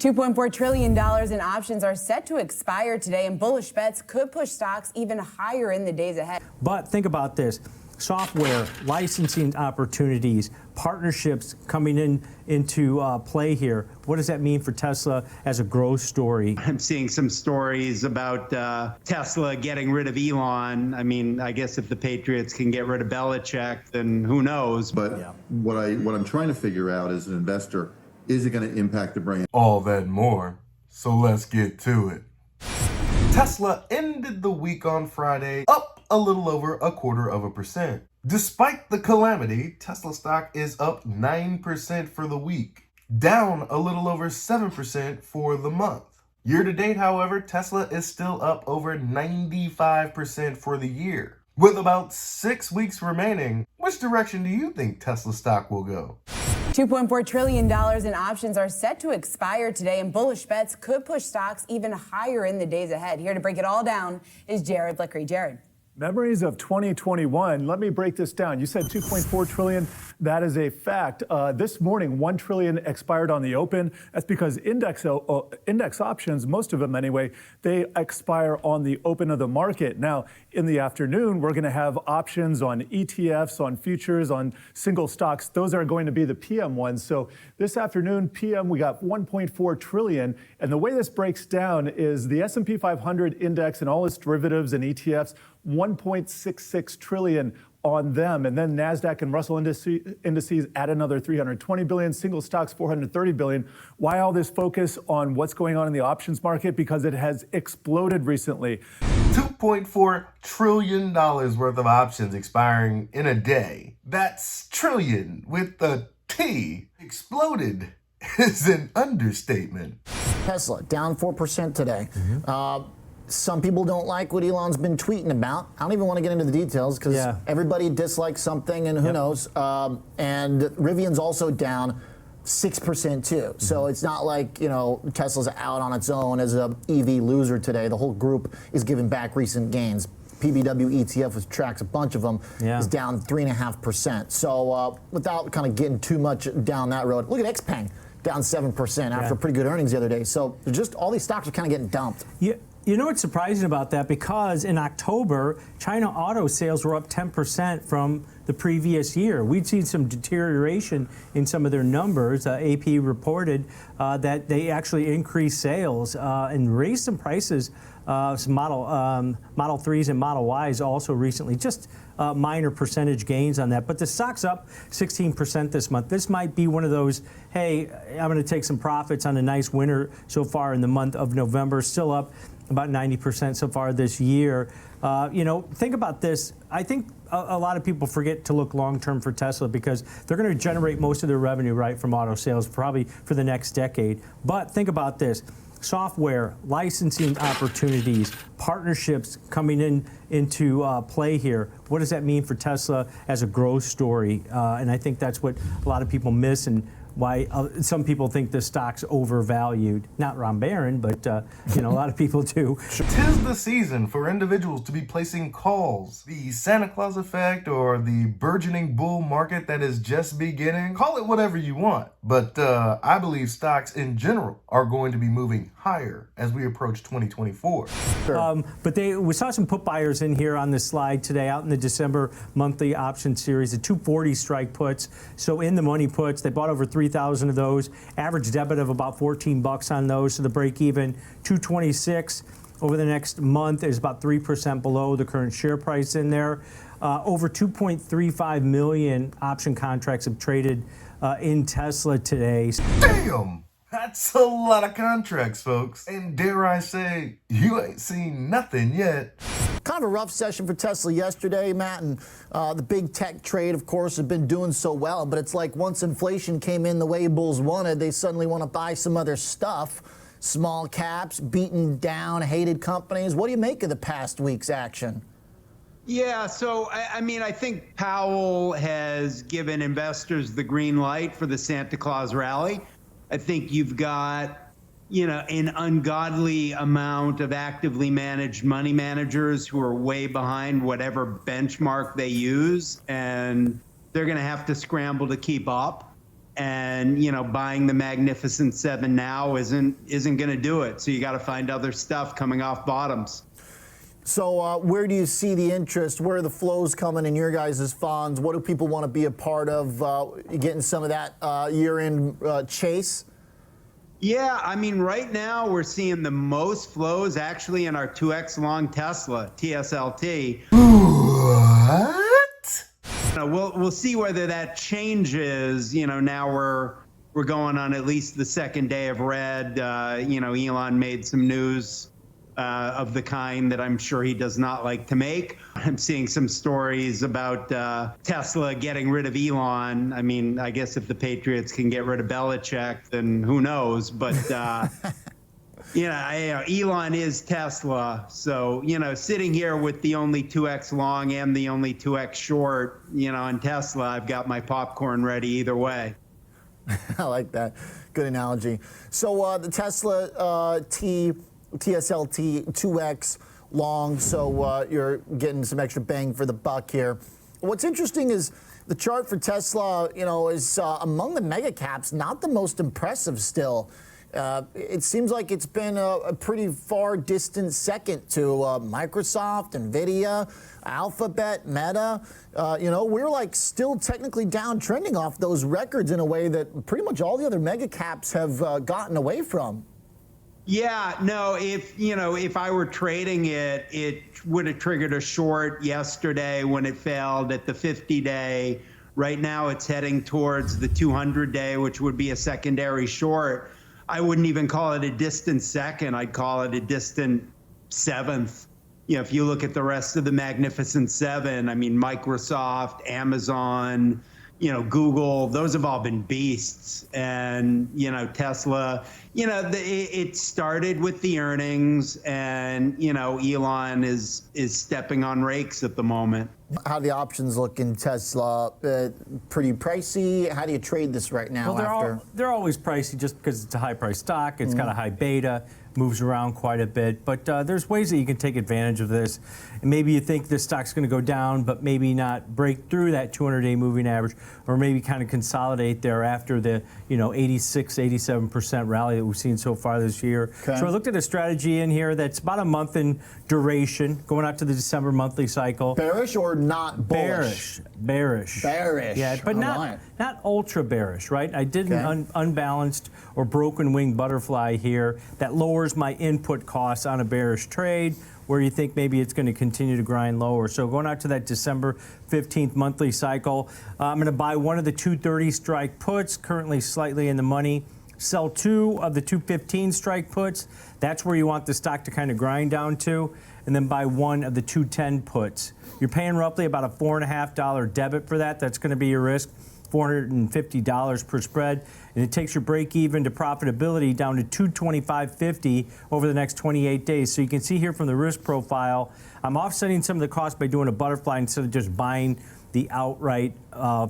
$2.4 trillion in options are set to expire today, and bullish bets could push stocks even higher in the days ahead. But think about this. Software, licensing opportunities, partnerships coming into play here. What does that mean for Tesla as a growth story? I'm seeing some stories about Tesla getting rid of Elon. I mean, I guess if the Patriots can get rid of Belichick, then who knows? But what I'm trying to figure out as an investor, is it going to impact the brand? All that and more. So let's get to it. Tesla ended the week on Friday up a little over 0.25%. Despite the calamity, Tesla stock is up 9% for the week, down a little over 7% for the month. Year to date, however, Tesla is still up over 95% for the year. With about 6 weeks remaining, which direction do you think Tesla stock will go? $2.4 trillion in options are set to expire today, and bullish bets could push stocks even higher in the days ahead. Here to break it all down is Jared Lickery. Jared. Memories of 2021. Let me break this down. You said 2.4 trillion. That is a fact. This morning, 1 trillion expired on the open. That's because index options, most of them anyway, they expire on the open of the market. Now, in the afternoon, we're going to have options on ETFs, on futures, on single stocks. Those are going to be the PM ones. So this afternoon, PM, we got 1.4 trillion. And the way this breaks down is the S&P 500 index and all its derivatives and ETFs, 1.66 trillion on them, and then NASDAQ and Russell indices add another 320 billion, single stocks 430 billion. Why all this focus on what's going on in the options market? Because it has exploded recently. $2.4 trillion worth of options expiring in a day. That's trillion with the T. Exploded is an understatement. Tesla down 4% today. Some people don't like what Elon's been tweeting about. I don't even want to get into the details because everybody dislikes something, and who knows. And Rivian's also down 6% too. So it's not like, you know, Tesla's out on its own as a EV loser today. The whole group is giving back recent gains. PBW ETF, which tracks a bunch of them, is down 3.5%. So without kind of getting too much down that road, look at XPeng down 7% after pretty good earnings the other day. So just all these stocks are kind of getting dumped. You know what's surprising about that? Because in October, China auto sales were up 10% from the previous year. We'd seen some deterioration in some of their numbers. AP reported that they actually increased sales and raised some prices. Some Model 3s and Model Ys also recently, just minor percentage gains on that. But the stock's up 16% this month. This might be one of those, hey, I'm going to take some profits on a nice winter so far in the month of November. Still up about 90% so far this year. You know, think about this. I think a lot of people forget to look long-term for Tesla because they're going to generate most of their revenue, right, from auto sales, probably for the next decade. But think about this. Software, licensing opportunities, partnerships coming into play here. What does that mean for Tesla as a growth story? And I think that's what a lot of people miss, and why some people think the stock's overvalued. Not Ron Barron, but you know, a lot of people do. 'Tis the season for individuals to be placing calls. The Santa Claus effect or the burgeoning bull market that is just beginning. Call it whatever you want. But I believe stocks in general are going to be moving higher as we approach 2024. But we saw some put buyers in here on this slide today out in the December monthly option series, the 240 strike puts. So in the money puts, they bought over 3,000 of those. Average debit of about $14 on those. So the break even 226 over the next month is about 3% below the current share price in there. Over 2.35 million option contracts have traded in Tesla today. Damn! That's a lot of contracts, folks. And dare I say, you ain't seen nothing yet. Kind of a rough session for Tesla yesterday, Matt, and the big tech trade, of course, has been doing so well, but it's like once inflation came in the way bulls wanted, they suddenly want to buy some other stuff. Small caps, beaten down, hated companies. What do you make of the past week's action? Yeah, so I mean, I think Powell has given investors the green light for the Santa Claus rally. I think you've got, you know, an ungodly amount of actively managed money managers who are way behind whatever benchmark they use, and they're going to have to scramble to keep up. And, you know, buying the Magnificent Seven now isn't going to do it. So you got to find other stuff coming off bottoms. So where do you see the interest? Where are the flows coming in your guys' funds? What do people want to be a part of? Getting some of that year-end chase? Yeah, I mean, right now we're seeing the most flows actually in our 2x long Tesla, TSLT. What? We'll see whether that changes. You know, now we're going on at least the second day of red. You know, Elon made some news of the kind that I'm sure he does not like to make. I'm seeing some stories about Tesla getting rid of Elon. I mean, I guess if the Patriots can get rid of Belichick, then who knows? But you know, Elon is Tesla. So, you know, sitting here with the only 2x long and the only 2x short, you know, on Tesla, I've got my popcorn ready either way. I like that. Good analogy. So the Tesla TSLT 2x long, so you're getting some extra bang for the buck here. What's interesting is the chart for Tesla, you know, is among the mega caps, not the most impressive still. It seems like it's been a pretty far distant second to Microsoft, Nvidia, Alphabet, Meta. You know, we're like still technically downtrending off those records in a way that pretty much all the other mega caps have gotten away from. Yeah, no, if I were trading it, it would have triggered a short yesterday when it failed at the 50-day. Right now it's heading towards the 200-day, which would be a secondary short. I wouldn't even call it a distant second. I'd call it a distant seventh. You know, if you look at the rest of the Magnificent Seven, I mean, Microsoft, Amazon, you know, Google, those have all been beasts. And, you know, Tesla, you know, it started with the earnings, and, you know, Elon is stepping on rakes at the moment. How do the options look in Tesla? Pretty pricey. How do you trade this right now? Well, they're always pricey just because it's a high-priced stock. It's got a high beta, moves around quite a bit. But there's ways that you can take advantage of this. And maybe you think this stock's going to go down, but maybe not break through that 200-day moving average, or maybe kind of consolidate there after the 86, 87% rally that we've seen so far this year. Okay. So I looked at a strategy in here that's about a month in duration, going out to the December monthly cycle. Bearish or not bullish? Bearish. Bearish. Yeah, but not ultra bearish, right? I did an unbalanced or broken wing butterfly here that lowers my input costs on a bearish trade, where you think maybe it's going to continue to grind lower. So going out to that December 15th monthly cycle, I'm going to buy one of the 230 strike puts, currently slightly in the money. Sell two of the 215 strike puts. That's where you want the stock to kind of grind down to. And then buy one of the 210 puts. You're paying roughly about a $4.50 debit for that. That's going to be your risk. $450 per spread, and it takes your break even to profitability down to $225.50 over the next 28 days. So you can see here from the risk profile, I'm offsetting some of the costs by doing a butterfly instead of just buying the outright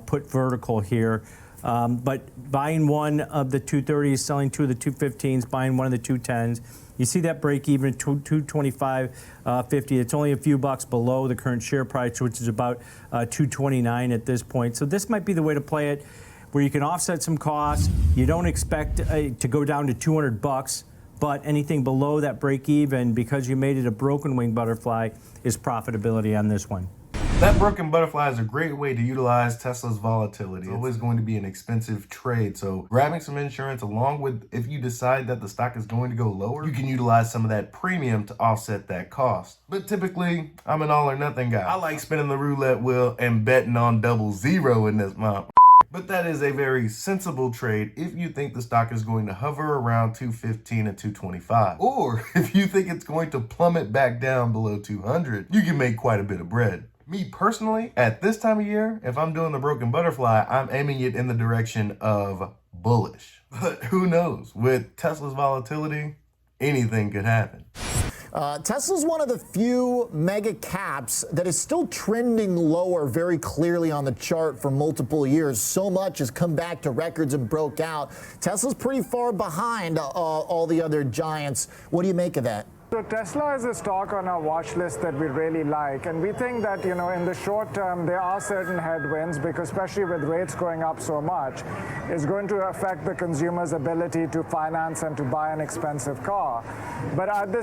put vertical here. But buying one of the 230s, selling two of the 215s, buying one of the 210s. You see that break even at $225.50. It's only a few bucks below the current share price, which is about $229 at this point. So this might be the way to play it, where you can offset some costs. You don't expect to go down to 200 bucks, but anything below that break even, because you made it a broken wing butterfly, is profitability on this one. That broken butterfly is a great way to utilize Tesla's volatility. It's always going to be an expensive trade, so grabbing some insurance along with, if you decide that the stock is going to go lower, you can utilize some of that premium to offset that cost. But typically, I'm an all or nothing guy. I like spinning the roulette wheel and betting on 00 in this month. But that is a very sensible trade if you think the stock is going to hover around 215 and 225. Or if you think it's going to plummet back down below 200, you can make quite a bit of bread. Me personally, at this time of year, if I'm doing the broken butterfly, I'm aiming it in the direction of bullish. But who knows? With Tesla's volatility, anything could happen. Tesla's one of the few mega caps that is still trending lower very clearly on the chart for multiple years. So much has come back to records and broke out. Tesla's pretty far behind all the other giants. What do you make of that? So Tesla is a stock on our watch list that we really like, and we think that, in the short term there are certain headwinds, because especially with rates going up so much, it's going to affect the consumer's ability to finance and to buy an expensive car. But at the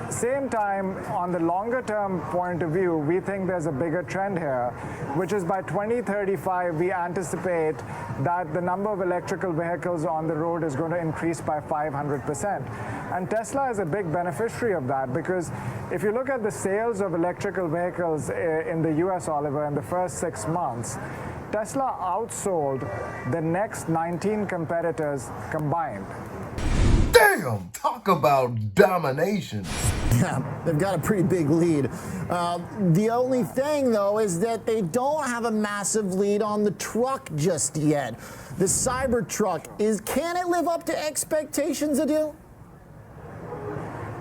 same time, on the longer term point of view, we think there's a bigger trend here, which is by 2035 we anticipate that the number of electrical vehicles on the road is going to increase by 500%. And Tesla is a big beneficiary of that, because if you look at the sales of electrical vehicles in the US, Oliver, in the first 6 months, Tesla outsold the next 19 competitors combined. Damn, talk about domination. Yeah, they've got a pretty big lead. The only thing, though, is that they don't have a massive lead on the truck just yet. The Cybertruck, can it live up to expectations, Adil?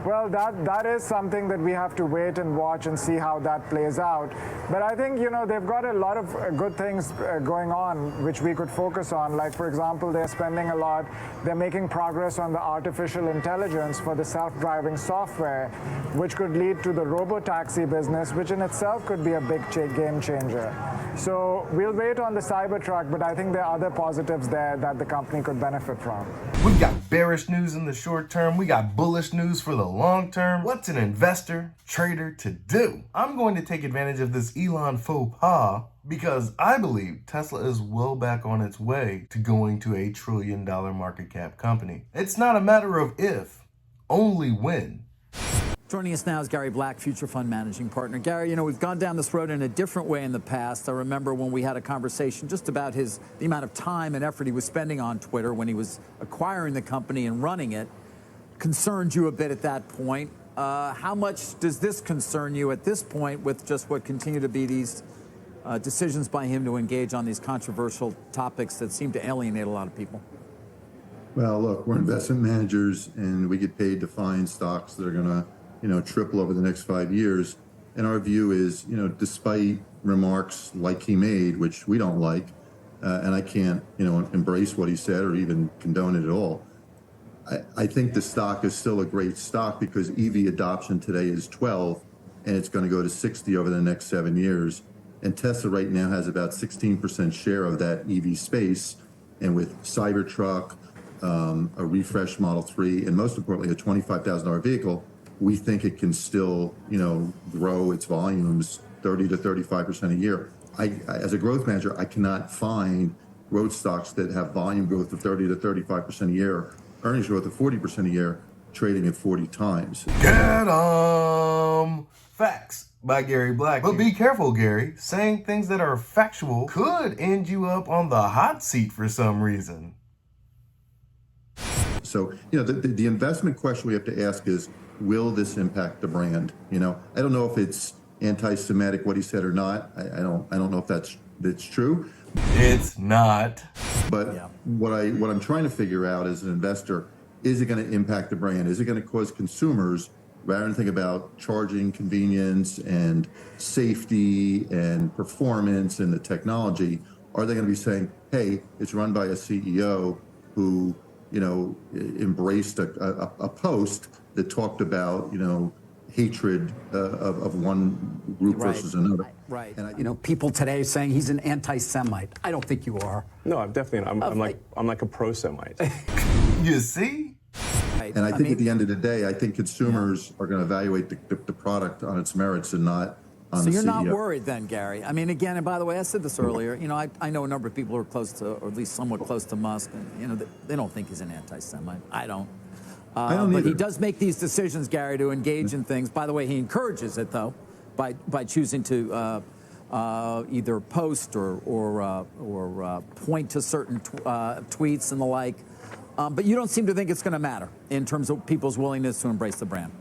Well, that is something that we have to wait and watch and see how that plays out. But I think, they've got a lot of good things going on which we could focus on. Like, for example, they're spending a lot. They're making progress on the artificial intelligence for the self-driving software, which could lead to the robo-taxi business, which in itself could be a big game changer. So we'll wait on the Cybertruck, but I think there are other positives there that the company could benefit from. We've got bearish news in the short term. We got bullish news for the long term. What's an investor, trader to do? I'm going to take advantage of this Elon faux pas because I believe Tesla is well back on its way to going to $1 trillion market cap company. It's not a matter of if, only when. Joining us now is Gary Black, Future Fund Managing Partner. Gary, we've gone down this road in a different way in the past. I remember when we had a conversation just about the amount of time and effort he was spending on Twitter when he was acquiring the company and running it. Concerned you a bit at that point. How much does this concern you at this point with just what continue to be these decisions by him to engage on these controversial topics that seem to alienate a lot of people? Well, look, we're investment managers and we get paid to find stocks that are going to triple over the next 5 years. And our view is, despite remarks like he made, which we don't like, and I can't, embrace what he said or even condone it at all. I think the stock is still a great stock because EV adoption today is 12 and it's going to go to 60 over the next 7 years. And Tesla right now has about 16% share of that EV space. And with Cybertruck, a refreshed Model 3, and most importantly, a $25,000 vehicle, we think it can still, grow its volumes 30 to 35% a year. As a growth manager, I cannot find growth stocks that have volume growth of 30 to 35% a year, earnings growth of 40% a year, trading at 40 times. Get 'em! Facts by Gary Black. But be careful, Gary. Saying things that are factual could end you up on the hot seat for some reason. So, the investment question we have to ask is, will this impact the brand? I don't know if it's anti-Semitic what he said or not. I don't know if that's true. It's not. But yeah. What I'm trying to figure out as an investor, is it going to impact the brand? Is it going to cause consumers, rather than think about charging, convenience, and safety, and performance, and the technology, are they going to be saying, hey, it's run by a CEO who, embraced a post that talked about, hatred of one group versus another. Right. And people today saying he's an anti-Semite. I don't think you are. No, I'm definitely. I'm like a pro-Semite. You see? And I think at the end of the day, I think consumers are going to evaluate the product on its merits and not on the CEO. So you're not worried then, Gary? I mean, again, and by the way, I said this earlier, I know a number of people who are close to, or at least somewhat close to Musk, and, they don't think he's an anti-Semite. I don't. But he does make these decisions, Gary, to engage in things. By the way, he encourages it, though, by choosing to either post or point to certain tweets and the like. But you don't seem to think it's going to matter in terms of people's willingness to embrace the brand.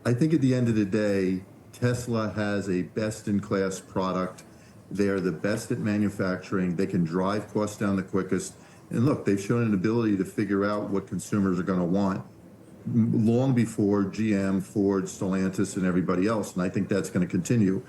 I think at the end of the day, Tesla has a best-in-class product. They're the best at manufacturing. They can drive costs down the quickest. And look, they've shown an ability to figure out what consumers are going to want long before GM, Ford, Stellantis, and everybody else. And I think that's going to continue.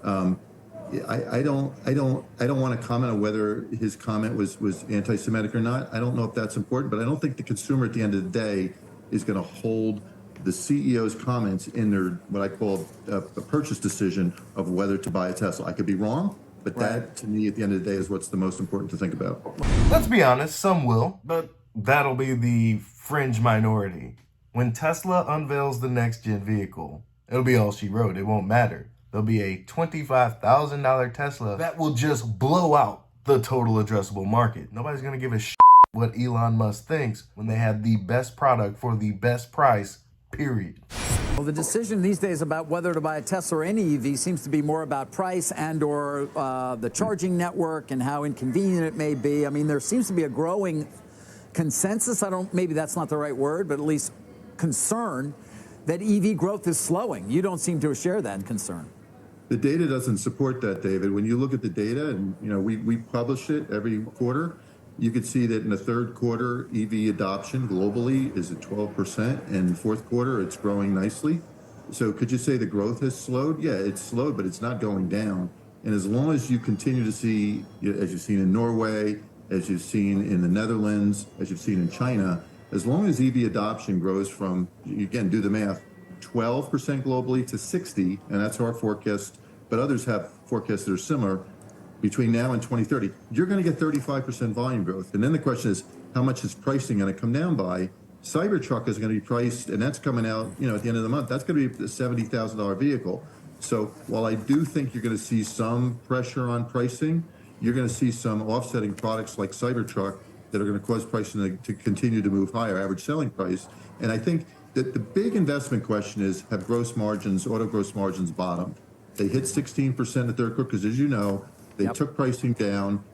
I don't want to comment on whether his comment was anti-Semitic or not. I don't know if that's important, but I don't think the consumer at the end of the day is going to hold the CEO's comments in their, what I call a purchase decision of whether to buy a Tesla. I could be wrong, but that, to me, at the end of the day, is what's the most important to think about. Let's be honest, some will, but that'll be the fringe minority. When Tesla unveils the next-gen vehicle, it'll be all she wrote. It won't matter. There'll be a $25,000 Tesla that will just blow out the total addressable market. Nobody's going to give a shit what Elon Musk thinks when they have the best product for the best price, period. Well, the decision these days about whether to buy a Tesla or any EV seems to be more about price and or the charging network and how inconvenient it may be. I mean, there seems to be a growing consensus, maybe that's not the right word, but at least concern that EV growth is slowing. You don't seem to share that concern. The data doesn't support that, David. When you look at the data, and we publish it every quarter, you could see that in the third quarter, EV adoption globally is at 12%, and in the fourth quarter, it's growing nicely. So could you say the growth has slowed? Yeah, it's slowed, but it's not going down. And as long as you continue to see, as you've seen in Norway, as you've seen in the Netherlands, as you've seen in China, as long as EV adoption grows from, again, do the math, 12% globally to 60, and that's our forecast, but others have forecasts that are similar, between now and 2030, you're going to get 35% volume growth. And then the question is, how much is pricing going to come down by? Cybertruck is going to be priced, and that's coming out, at the end of the month. That's going to be a $70,000 vehicle. So while I do think you're going to see some pressure on pricing, you're going to see some offsetting products like Cybertruck that are going to cause pricing to continue to move higher, average selling price. And I think that the big investment question is, have auto gross margins bottomed? They hit 16% in the third quarter because, as you know, they took pricing down.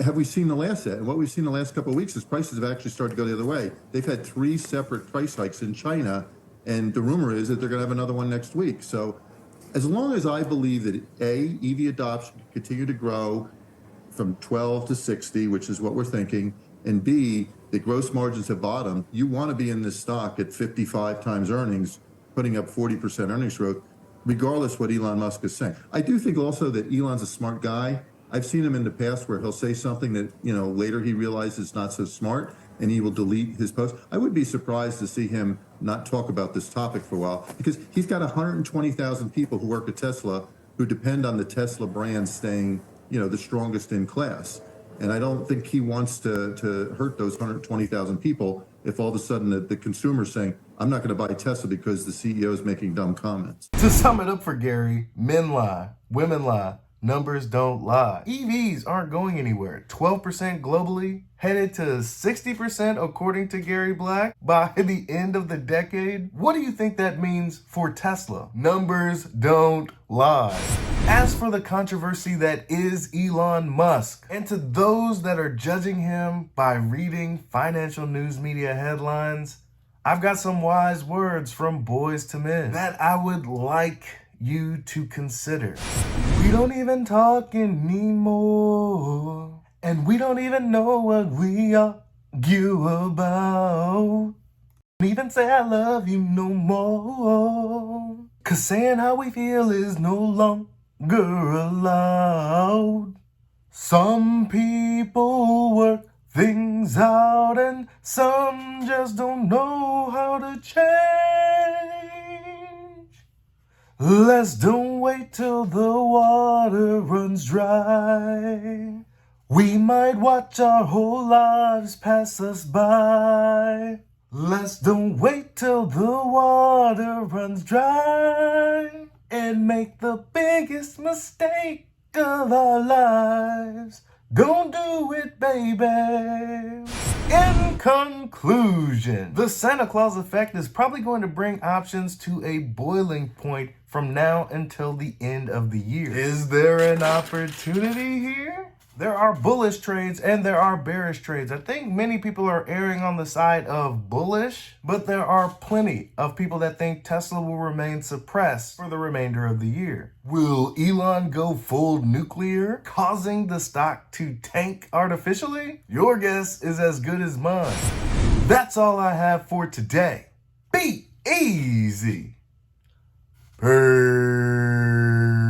Have we seen the last of that? And what we've seen the last couple of weeks is prices have actually started to go the other way. They've had 3 separate price hikes in China, and the rumor is that they're going to have another one next week. So as long as I believe that A, EV adoption can continue to grow from 12 to 60, which is what we're thinking, and B, the gross margins have bottomed, you want to be in this stock at 55 times earnings, putting up 40% earnings growth, regardless what Elon Musk is saying. I do think also that Elon's a smart guy. I've seen him in the past where he'll say something that, later he realizes is not so smart, and he will delete his post. I would be surprised to see him not talk about this topic for a while, because he's got 120,000 people who work at Tesla who depend on the Tesla brand staying, the strongest in class. And I don't think he wants to hurt those 120,000 people if all of a sudden the consumer's saying, I'm not going to buy Tesla because the CEO is making dumb comments. To sum it up for Gary, men lie, women lie, numbers don't lie. EVs aren't going anywhere. 12% globally, headed to 60% according to Gary Black by the end of the decade. What do you think that means for Tesla? Numbers don't lie. As for the controversy that is Elon Musk, and to those that are judging him by reading financial news media headlines, I've got some wise words from Boys to Men that I would like you to consider. We don't even talk anymore, and we don't even know what we argue about. Don't even say I love you no more, 'cause saying how we feel is no longer allowed. Some people work things out, and some just don't know how to change. Let's don't wait till the water runs dry. We might watch our whole lives pass us by. Let's don't wait till the water runs dry and make the biggest mistake of our lives. Don't do it, baby. In conclusion, the Santa Claus effect is probably going to bring options to a boiling point from now until the end of the year. Is there an opportunity here? There are bullish trades and there are bearish trades. I think many people are erring on the side of bullish, but there are plenty of people that think Tesla will remain suppressed for the remainder of the year. Will Elon go full nuclear, causing the stock to tank artificially? Your guess is as good as mine. That's all I have for today. Be easy. Peace.